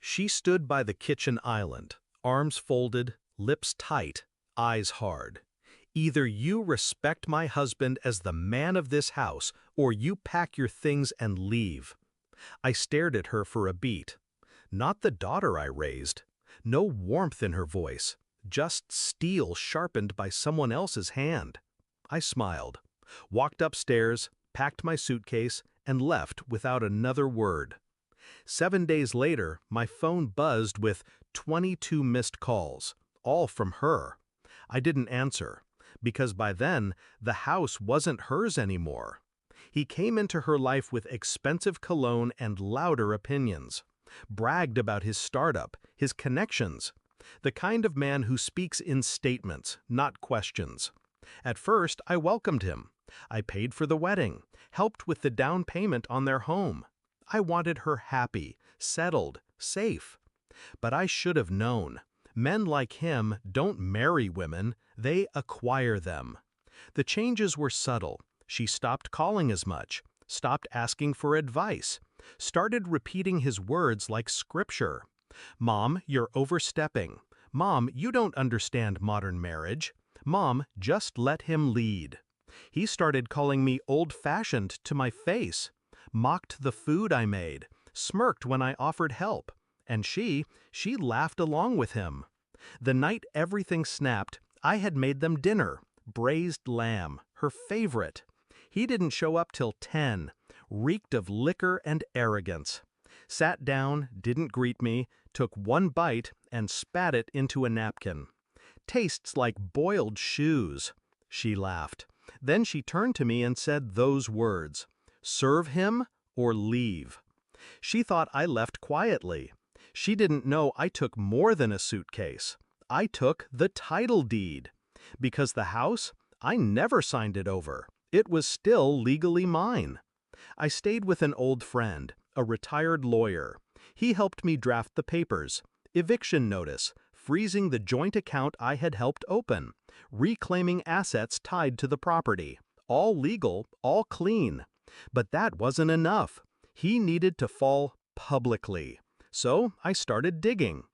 She stood by the kitchen island, arms folded, lips tight, eyes hard. Either you respect my husband as the man of this house, or you pack your things and leave. I stared at her for a beat. Not the daughter I raised. No warmth in her voice, just steel sharpened by someone else's hand. I smiled, walked upstairs, packed my suitcase, and left without another word. 7 days later, my phone buzzed with 22 missed calls, all from her. I didn't answer, because by then, the house wasn't hers anymore. He came into her life with expensive cologne and louder opinions, bragged about his startup, his connections, the kind of man who speaks in statements, not questions. At first, I welcomed him. I paid for the wedding, helped with the down payment on their home. I wanted her happy, settled, safe. But I should have known. Men like him don't marry women, they acquire them. The changes were subtle. She stopped calling as much, stopped asking for advice, started repeating his words like scripture. Mom, you're overstepping. Mom, you don't understand modern marriage. Mom, just let him lead. He started calling me old-fashioned to my face, mocked the food I made, smirked when I offered help, and she laughed along with him. The night everything snapped, I had made them dinner, braised lamb, her favorite. He didn't show up till 10, reeked of liquor and arrogance. Sat down, didn't greet me, took one bite and spat it into a napkin. Tastes like boiled shoes. She laughed. Then she turned to me and said those words, serve him or leave. She thought I left quietly. She didn't know I took more than a suitcase. I took the title deed. Because the house, I never signed it over. It was still legally mine. I stayed with an old friend, a retired lawyer. He helped me draft the papers, eviction notice, freezing the joint account I had helped open, reclaiming assets tied to the property. All legal, all clean. But that wasn't enough. He needed to fall publicly. So I started digging.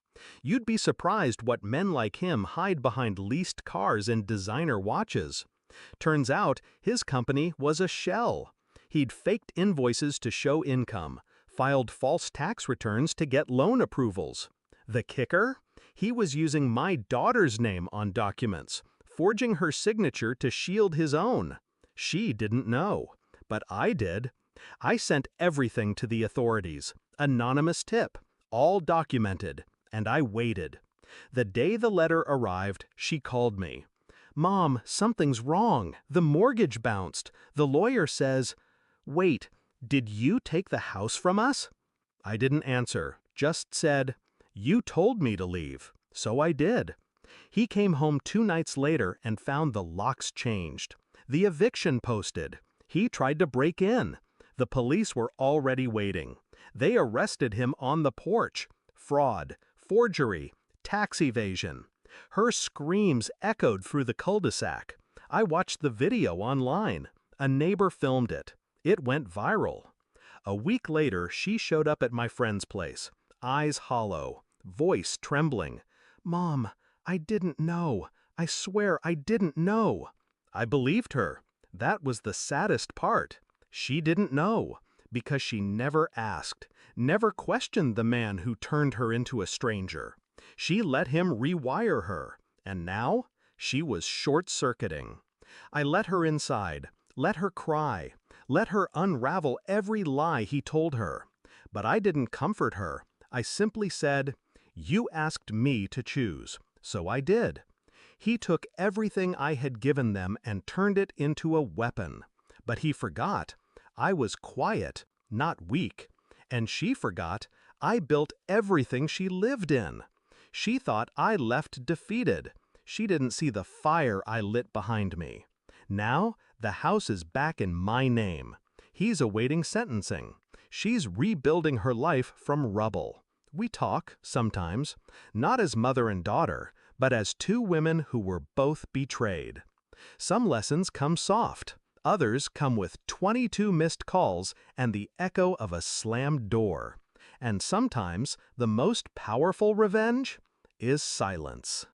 You'd be surprised what men like him hide behind leased cars and designer watches. Turns out his company was a shell. He'd faked invoices to show income, filed false tax returns to get loan approvals. The kicker? He was using my daughter's name on documents, forging her signature to shield his own. She didn't know, but I did. I sent everything to the authorities, anonymous tip, all documented, and I waited. The day the letter arrived, she called me. Mom, something's wrong. The mortgage bounced. The lawyer says, wait, did you take the house from us? I didn't answer, just said, you told me to leave. So I did. He came home 2 nights later and found the locks changed. The eviction posted. He tried to break in. The police were already waiting. They arrested him on the porch. Fraud, forgery, tax evasion. Her screams echoed through the cul-de-sac. I watched the video online. A neighbor filmed it. It went viral. A week later, she showed up at my friend's place, eyes hollow, voice trembling. Mom, I didn't know. I swear I didn't know. I believed her. That was the saddest part. She didn't know, because she never asked, never questioned the man who turned her into a stranger. She let him rewire her, and now she was short-circuiting. I let her inside, let her cry, let her unravel every lie he told her. But I didn't comfort her. I simply said, you asked me to choose, so I did. He took everything I had given them and turned it into a weapon. But he forgot. I was quiet, not weak. And she forgot. I built everything she lived in. She thought I left defeated. She didn't see the fire I lit behind me. Now, the house is back in my name. He's awaiting sentencing. She's rebuilding her life from rubble. We talk, sometimes, not as mother and daughter, but as 2 women who were both betrayed. Some lessons come soft. Others come with 22 missed calls and the echo of a slammed door. And sometimes the most powerful revenge is silence.